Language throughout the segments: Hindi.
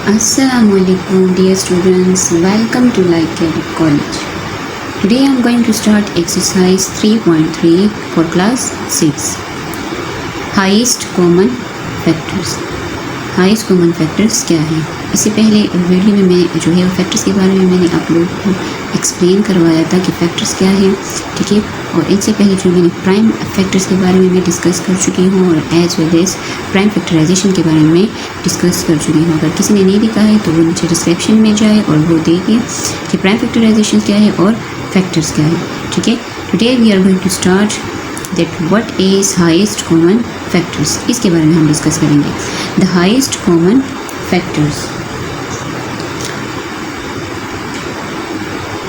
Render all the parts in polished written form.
Assalamualaikum dear students, welcome to Light Cadet College. Today I am going to start exercise 3.3 for class 6. Highest common factors. Highest common factors क्या है? इससे पहले वीडियो में मैं जो है फैक्टर्स के बारे में मैंने आप लोगों को एक्सप्लेन करवाया था कि फैक्टर्स क्या हैं, ठीक है। और इनसे पहले जो मैंने प्राइम फैक्टर्स के बारे में मैं डिस्कस कर चुकी हूँ और as well as prime factorization के बारे में डिस्कस कर चुकी हूँ। अगर किसी ने नहीं देखा है तो वो नीचे डिस्क्रिप्शन में जाए और वो देखिए कि प्राइम फैक्टराइजेशन क्या है और फैक्टर्स क्या है, ठीक है। Today we are going to start that what is highest common factors, इसके बारे में हम डिस्कस करेंगे। the highest common factors,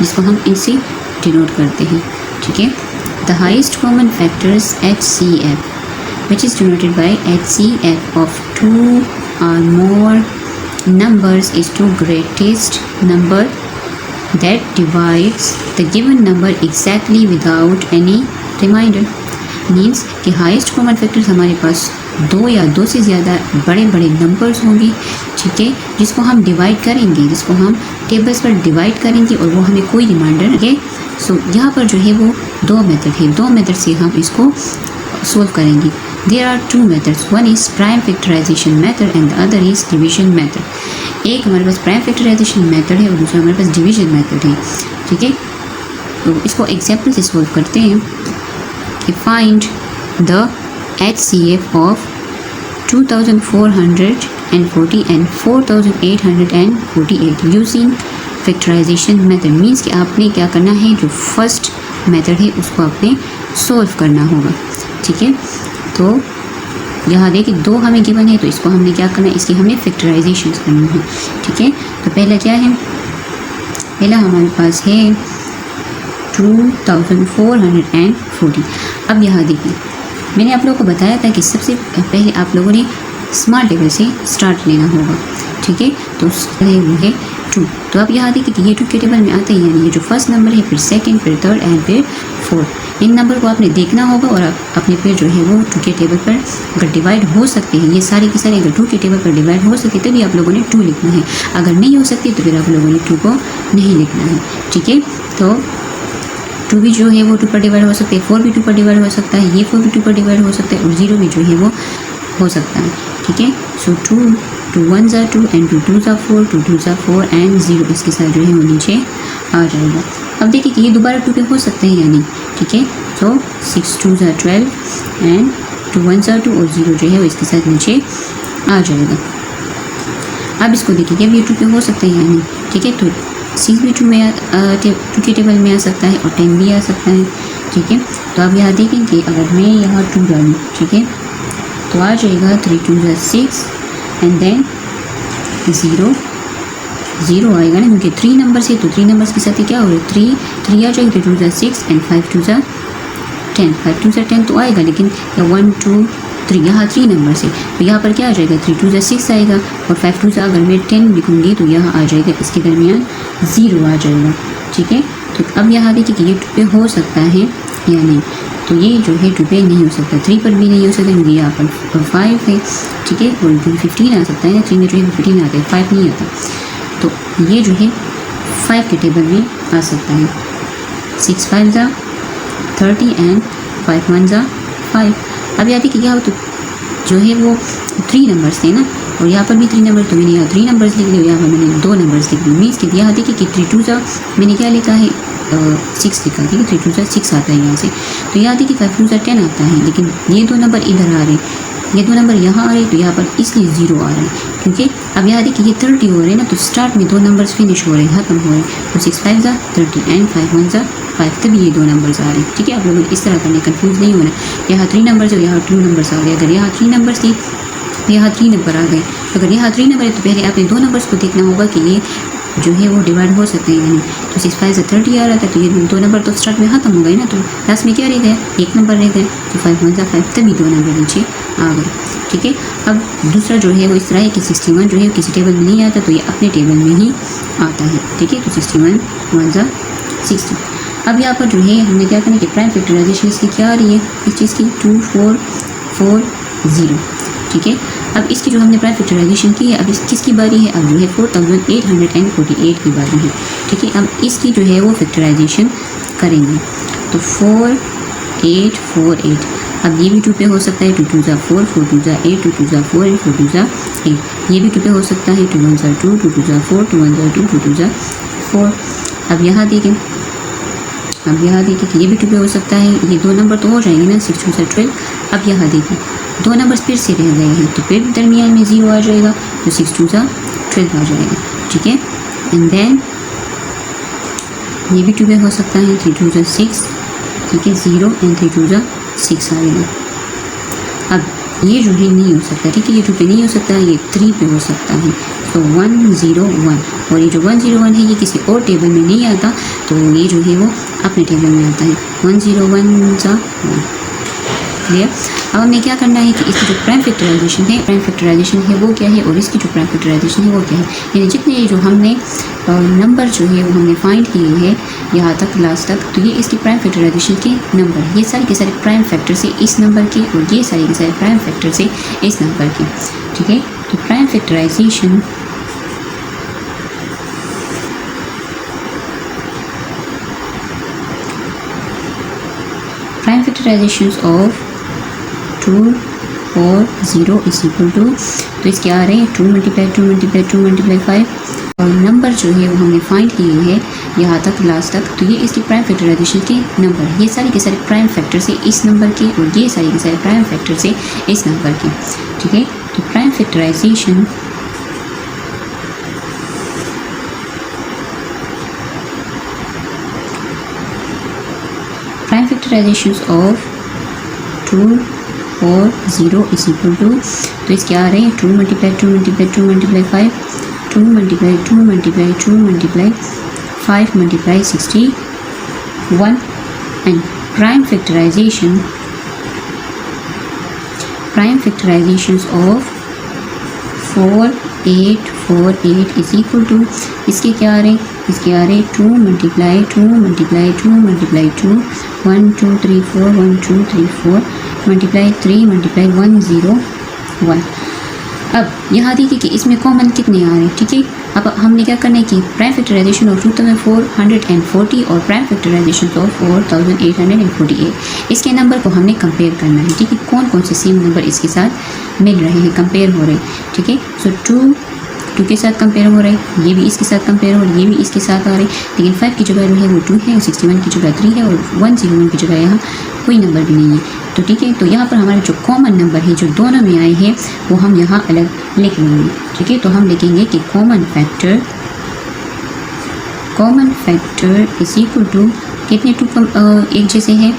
जिसको हम इनसे डिनोट करते हैं, ठीक है। the highest common factors HCF, which is denoted by HCF of 2 or more numbers is to greatest number that divides the given number exactly without any remainder. Means कि हाईएस्ट कॉमन फैक्टर्स हमारे पास दो या दो से ज़्यादा बड़े बड़े नंबर्स होंगे, ठीक है, जिसको हम डिवाइड करेंगे, जिसको हम टेबल्स पर डिवाइड करेंगे और वो हमें कोई रिमाइंडर है। सो यहाँ पर जो है वो दो मेथड है, दो मेथड से हम इसको सोल्व करेंगे। There are two methods, one is prime factorization method and the other is division method. एक हमारे पास प्राइम फैक्टराइजेशन मेथड है और दूसरा हमारे पास डिवीजन मेथड है, ठीक है। तो इसको एग्जाम्पल से सोल्व करते हैं कि find the HCF of 2440 and 4848 using factorization method. Means कि आपने क्या करना है, जो फर्स्ट मेथड है उसको आपने सोल्व करना होगा, ठीक है। तो यहाँ देखिए दो हमें गिवन है, तो इसको हमने क्या करना है, इसकी हमें फैक्टराइजेशन करनी है, ठीक है। तो पहला क्या है, पहला हमारे पास है 2440। अब यहाँ देखिए मैंने आप लोगों को बताया था कि सबसे पहले आप लोगों ने स्मॉल टेबल से स्टार्ट लेना होगा, ठीक है। तो वो है 2। तो अब यहाँ देखिए कि ये 2 के टेबल में आते हैं, यानी ये जो फर्स्ट नंबर है, फिर सेकंड, फिर थर्ड एंड फिर फोर्थ। इन नंबर को आपने देखना होगा और आप अपने फिर जो है वो 2 के टेबल पर अगर डिवाइड हो सकते हैं, ये सारे के सारे अगर 2 के टेबल पर डिवाइड हो सकते तभी आप लोगों ने 2 लिखना है। अगर नहीं हो सकती तो फिर आप लोगों ने 2 को नहीं लिखना है, ठीक है। तो 2 भी जो है वो 2 पर डिवाइड हो सकता है, 4 भी 2 पर डिवाइड हो सकता है, ये 4 भी 2 पर डिवाइड हो सकता है और 0 भी जो है वो हो सकता है, ठीक है। सो 2 1s are 2 and 2 2s are 4, 2 2s are 4 and 0 इसके साथ जो है वो नीचे आ जाएगा। अब देखिए कि ये दोबारा 2 पे हो सकते हैं या नहीं, ठीक है। तो 6 2s are 12 and 2 1s are 2 और 0 जो है वो इसके साथ नीचे आ जाएगा। अब इसको देखिए कि अब ये 2 पे हो सकते हैं या नहीं, ठीक है। तो 6 भी 2 के टेबल में आ सकता है और 10 भी आ सकता है, ठीक है। तो अब यहाँ देखें कि अगर मैं यहाँ 2 डालूँ, ठीक है, तो आ जाएगा 3 2s are 6 एंड देन 0 आएगा ना, क्योंकि 3 नंबर्स है तो 3 नंबर्स के साथ ही क्या होगा, 3 आ जाएगा, 3 2s are 6 and 5 2s are 10, 5 2s are 10 तो आएगा, लेकिन 1 2 3 यहाँ 3 नंबर से तो यहाँ पर क्या आ जाएगा, 3 2s are 6 आएगा और 5 2s अगर मैं 10 लिखूँगी तो यहाँ आ जाएगा, इसके दरमियान 0 आ जाएगा, ठीक है। तो अब यहाँ देखिए कि ये 2 पे हो सकता है या नहीं, तो ये जो है 2 पे नहीं हो सकता, 3 पर भी नहीं हो सकता क्योंकि यहाँ पर 5 है, ठीक है। और 15 आ सकता है, 3 में जो है 15 आता है, 5 नहीं आता। तो ये जो है 5 के टेबल में आ सकता है, 6 5s are 30 and 5 1s are 5। अब यहाँ देखिए क्या तो जो है वो 3 नंबर्स थे ना, और यहाँ पर भी 3 नंबर, तो मैंने यहाँ 3 नंबर्स लिख लिए, यहाँ पर मैंने 2 नंबर्स लिख लिए। मीन्स कि यहाँ देखिए कि 3 2s are मैंने क्या लिखा है, 6 लिखा, ठीक है। 3 2s are 6 आता है यहाँ से, तो यहाँ देखिए 5 2s are 10 आता है, लेकिन ये 2 नंबर इधर आ रहे हैं, ये 2 नंबर यहाँ आ रहे हैं, तो यहाँ पर इसलिए 0 आ रहा है, क्योंकि अब यहाँ देखिए ये 30 हो रहे हैं ना, तो स्टार्ट में 2 नंबर्स फिनिश हो रहे हैं, खत्म हो रहे हैं। तो 6 5s are 30 and 5 1s are 5, तभी ये 2 नंबर्स आ रहे हैं, ठीक है। आप लोगों को इस तरह करने कंफ्यूज नहीं होना, यहाँ 3 नंबर्स और यहाँ 2 नंबर्स आ गए। अगर यहाँ 3 नंबर्स थी तो यहाँ 3 नंबर आ गए, तो अगर यहाँ 3 नंबर है तो पहले आपने 2 नंबर्स को देखना होगा कि ये जो है वो डिवाइड हो सकते हैं यानी। तो 6 5 से 30 आ रहा था, तो ये 2 नंबर तो स्टार्ट में ख़त्म हो गए ना, तो लास्ट में क्या रह गया, 1 नंबर रह गया, तो 5 1s are 5, तभी 2 नंबर नीचे आ गए, ठीक है। अब दूसरा जो है वो इस तरह है कि 61 जो है किसी टेबल में नहीं आता, तो ये अपने टेबल में ही आता है, ठीक है। तो 61 1s are 60। अब यहाँ पर जो है हमने क्या करना है कि प्राइम फैक्टराइजेशन इसकी क्या आ रही है, इस चीज़ की 2 4 4 0, ठीक है। अब इसकी जो हमने प्राइम फैक्टराइजेशन की है, अब इस किसकी बारी है, अब जो है 4848 की बारी है। ठीक है, अब इसकी जो है वो फैक्टराइजेशन करेंगे। तो 4848, अब ये भी 2 पे हो सकता है, 2 2 ज़ा 4, 4 2 ज़ा 8, 2 2 ज़ा 4 एंड 4 2 ज़ा 8। ये भी 2 पे हो सकता है, 2 1 ज़ा 2, 2 2 ज़ा 4, 2 1 ज़ा 2, 2 2 ज़ा 4। अब यहाँ देखें कि ये भी 2 पे हो सकता है, ये 2 नंबर तो हो जाएंगे ना, 6 2 ज़ा 12। अब यहाँ देखें 2 नंबर फिर से रह गए हैं, तो फिर दरमियान में 0 आ जाएगा, तो 6 2 ज़ा 12 आ जाएगा। ठीक है, एंड देन ये भी 2 पे हो सकता है, 3 2 ज़ा 6। ठीक है, 0 एंड 3 2 ज़ा 6 आएगा। अब ये जो है नहीं हो सकता, ठीक है, ये 2 पे नहीं हो सकता, ये 3 पे हो सकता है। तो 101, और ये जो 101 है ये किसी और टेबल में नहीं आता, तो ये जो है वो अपने टेबल में आता है। 101 ज़ा 1। क्लियर। अब हमें क्या करना है कि इसकी जो प्राइम फैक्टराइजेशन है वो क्या है, और इसकी जो प्राइम फैक्टराइजेशन है वो क्या है। यानी जितने जो हमने नंबर जो है वो हमने फाइंड किए हैं यहाँ तक लास्ट तक, तो ये इसकी प्राइम फैक्टराइजेशन के नंबर, ये सारे के सारे प्राइम फैक्टर से इस नंबर के, और ये सारे के सारे प्राइम फैक्टर से इस नंबर के। ठीक है, तो प्राइम फैक्टराइजेशन ऑफ 2 और 0 इज इक्वल टू, तो इसके आ रहे हैं 2 × 2 × 2 × 5, और नंबर जो है वो हमने फाइंड किए हैं यहाँ तक लास्ट तक, तो ये इसकी प्राइम फैक्टराइजेशन के नंबर, ये सारे के सारे प्राइम फैक्टर से इस नंबर के, और ये सारे के सारे प्राइम फैक्टर से इस नंबर के। ठीक है, तो प्राइम फैक्टराइजेशन ऑफ 2 और 0 इज इक्वल टू, तो इसके आ रहे हैं 2 × 2 × 2 × 5, 2 × 2 × 2 × 5 × 61, and prime factorization of 4848 is equal to, इसके क्या आ रहे हैं, इसके आ रहे हैं 2 × 2 × 2 × 2, 1 2 3 4, 1 2 3 4 × 3 × 101। अब यहाँ देखिए कि इसमें कॉमन कितने आ रहे हैं। ठीक है, अब हमने क्या करना है कि प्राइम फैक्टराइजेशन ऑफ 2440 और प्राइम फैक्टराइजेशन ऑफ 4848, इसके नंबर को हमने कंपेयर करना है। ठीक है, कौन कौन से सेम नंबर इसके साथ मिल रहे हैं, कंपेयर हो रहे हैं। ठीक है, सो 2 के साथ कंपेयर हो रहे हैं, ये भी इसके साथ कंपेयर हो रहे हैं, ये भी इसके साथ आ रहे हैं, लेकिन 5 की जगह जो है वो 2 है, और 61 की जगह 3 है, और 101 की जगह यहाँ कोई नंबर भी नहीं है। तो ठीक है, तो यहाँ पर हमारे जो कॉमन नंबर है जो दोनों में आए हैं वो हम यहाँ अलग लिख लेंगे। ठीक है, तो हम लिखेंगे कि common factor is equal to, कितने 2 एक जैसे है,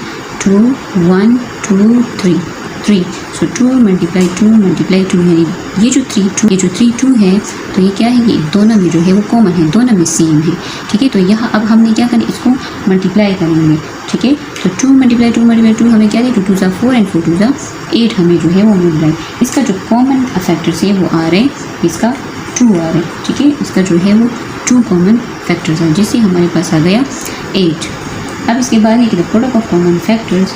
2 1 2 3 3, सो 2 × 2 × 2, यानी ये जो 3 2 है, तो ये क्या है, ये दोनों में जो है वो कॉमन है, दोनों में सेम है। ठीक है, तो यहाँ अब हमने क्या करना है, इसको मल्टीप्लाई करेंगे। ठीक है, तो 2 × 2 × 2 हमें क्या है, 2 2 ज़ा 4 एंड 4 2 ज़ा 8 हमें जो है वो मिल रहा है। इसका जो कॉमन फैक्टर्स है वो आ रहे हैं, इसका 2 आ रहे हैं। ठीक है, इसका जो है वो 2 कॉमन फैक्टर्स है, जिससे हमारे पास आ गया 8। अब इसके बाद है कि the product of common factors,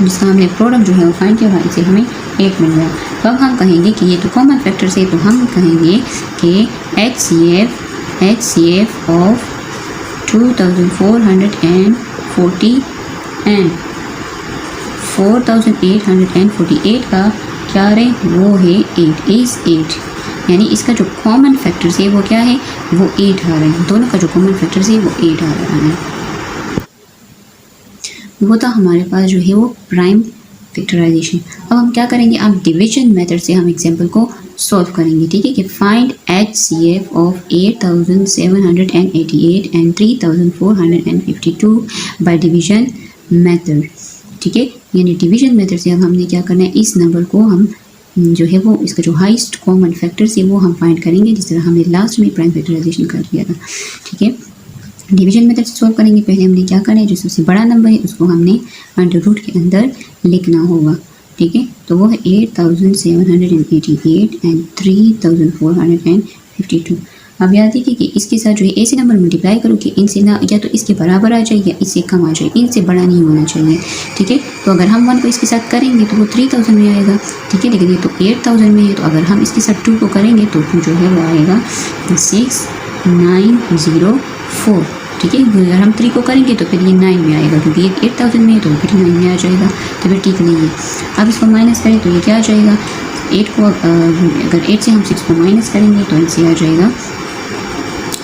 जिसका हमने प्रोडक्ट जो है वो फाइंड किया, इसे हमें 8 मिल गया। तो अब हम कहेंगे कि ये तो कॉमन फैक्टर्स है, तो हम कहेंगे कि HCF ऑफ 2440 एंड 4848 का क्या है, वो है 8, यानी इसका जो कॉमन फैक्टर्स है वो क्या है, वो 8 आ रहे हैं, दोनों का जो कॉमन फैक्टर्स है वो 8 आ रहा है। वो था हमारे पास जो है वो प्राइम फैक्टराइजेशन। अब हम क्या करेंगे, अब डिवीजन मेथड से हम एग्जांपल को सॉल्व करेंगे। ठीक है, कि find HCF of 8788 and 3452 by division method. ठीक है, यानी डिवीजन मेथड से अब हमने क्या करना है, इस नंबर को हम जो है वो इसका जो हाईएस्ट कॉमन फैक्टर्स है वो हम फाइंड करेंगे, जिस तरह हमने लास्ट में प्राइम फैक्टराइजेशन कर दिया था। ठीक है, डिवीजन मेथड से सॉल्व करेंगे। पहले हमने क्या करना है, जो सबसे बड़ा नंबर है उसको हमने अंडर रूट के अंदर लिखना होगा। ठीक है, तो वो है 8788 एंड 3452। अब याद देखिए कि इसके साथ जो है ऐसे नंबर मल्टीप्लाई करो कि इनसे ना या तो इसके बराबर आ जाए या इससे कम आ जाए, इनसे बड़ा नहीं होना चाहिए। ठीक है, तो अगर हम 1 को इसके साथ करेंगे तो वो 3000 में आएगा। ठीक है, लेकिन ये तो 8000 में है, तो अगर हम इसके साथ 2 को करेंगे तो 2 जो है वो आएगा 6904। ठीक है, अगर हम 3 को करेंगे तो फिर ये 9 में आएगा, क्योंकि ये 8000 में है तो फिर 9 में आ जाएगा, तो फिर ठीक नहीं है। अब इसको माइनस करें तो ये क्या आ जाएगा, 8 को अगर 8 से हम 6 को माइनस करेंगे तो इनसे आ जाएगा।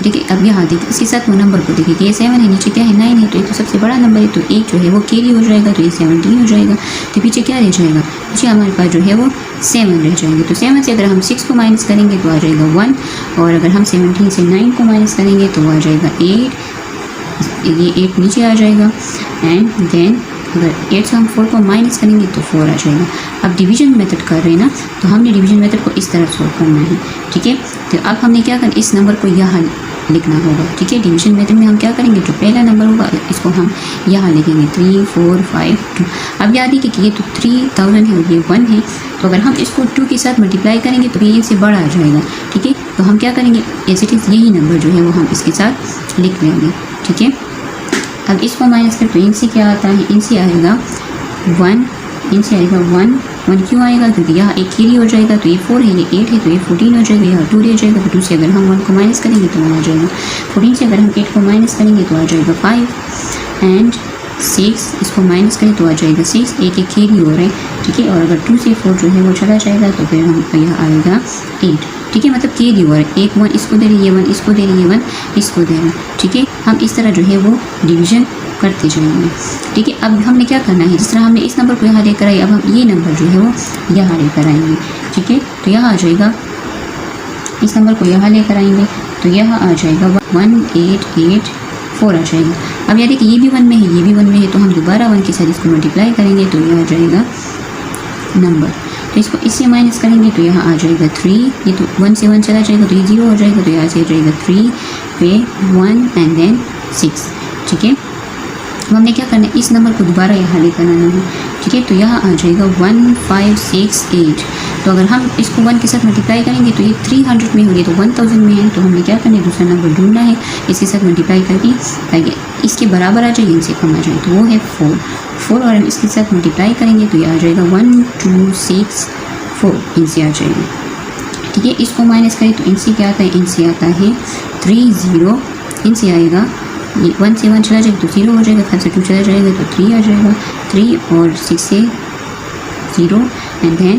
ठीक है, अब यहाँ देखिए इसके साथ वो नंबर को देखिए कि ये 7 है, नीचे क्या है 9 है, तो ये तो सबसे बड़ा नंबर है, तो 1 जो है वो कैरी हो जाएगा, तो ये 17 हो जाएगा। तो पीछे क्या रह जाएगा, पीछे हमारे पास जो है वो 7 रह जाएंगे। तो 7 से अगर हम 6 को माइनस करेंगे तो आ जाएगा 1, और अगर हम 17 से 9 को माइनस करेंगे तो आ जाएगा 8, ये 8 नीचे आ जाएगा। एंड देन अगर 8 से हम 4 को माइनस करेंगे तो 4 आ जाएगा। अब डिवीजन मेथड कर रहे हैं ना, तो हमने डिवीजन मेथड को इस तरह सॉल्व करना है। ठीक है, तो अब हमने क्या करना, इस नंबर को यहाँ लिखना होगा। ठीक है, डिवीजन मेथड में हम क्या करेंगे, जो पहला नंबर होगा इसको हम यहाँ लिखेंगे 3 4 5 2। अब याद है कि ये तो 3000 है और ये 1 है, तो अगर हम इसको 2 के साथ मल्टीप्लाई करेंगे तो ये इससे बड़ा आ जाएगा। ठीक है, तो हम क्या करेंगे, ऐसे ठीक यही नंबर जो है वो हम इसके साथ लिख लेंगे। ठीक है, अब इसको माइनस करें तो इनसे क्या आता है, इनसे आएगा 1, इनसे आएगा 1 क्यों आएगा, क्योंकि यहाँ एक कैरी हो जाएगा, तो ये 4 है, ये 8 है, तो ये 14 हो जाएगा, यहाँ 2 रह जाएगा, तो 2 से अगर हम 1 को माइनस करेंगे तो 1 आ जाएगा। 14 से अगर हम 8 को माइनस करेंगे तो आ जाएगा 5 एंड 6, इसको माइनस करें तो आ जाएगा 6, एक कैरी हो रहा है। ठीक है, और अगर 2 से 4 जो है वो चला जाएगा तो फिर हम यहाँ आएगा 8। ठीक है, मतलब कैरी हो रहा है, एक 1 इसको दे रही है, 1 इसको दे रही है, 1 इसको दे रहा है। ठीक है, हम इस तरह जो है वो डिवीजन करते जाएंगे। ठीक है, अब हमने क्या करना है, जिस तरह हमने इस नंबर को यहाँ लेकर आए, अब हम ये नंबर जो है वो यहाँ लेकर आएंगे। ठीक है, तो यहाँ आ जाएगा, इस नंबर को यहाँ लेकर आएंगे तो यहाँ आ जाएगा 1884 आ जाएगा। अब याद है कि ये भी 1 में है, ये भी 1 में है, तो हम दोबारा 1 के साथ इसको मल्टीप्लाई करेंगे तो ये आ जाएगा नंबर। तो इसको इससे माइनस करेंगे तो यहाँ आ जाएगा 3, ये तो 1 से 1 चला जाएगा तो ये 0 हो जाएगा, तो यहाँ से जाएगा 3 पे 1 एंड देन 6। ठीक है, तो हमने क्या करना है, इस नंबर को दोबारा यहाँ लेकर आना है। ठीक है, तो यहाँ आ जाएगा 1568। तो अगर हम इसको 1 के साथ मल्टीप्लाई करेंगे तो ये 300 में होगी, तो 1000 में है, तो हमने क्या करना है, दूसरा नंबर ढूंढना है इसके साथ मल्टीप्लाई करके ताकि इसके बराबर आ जाए, इनसे कम आ जाए, तो वो है 4 और हम इसके साथ मल्टीप्लाई करेंगे तो ये आ जाएगा 1264, इनसे आ जाएगा। ठीक है, इसको माइनस करें तो इनसे क्या आता है, इनसे आता है 30, इनसे आएगा ये 1 से 1 चला जाएगा तो 0 हो जाएगा, 5 से 2 चला जाएगा तो 3 आ जाएगा, 3 और 6 से 0 एंड देन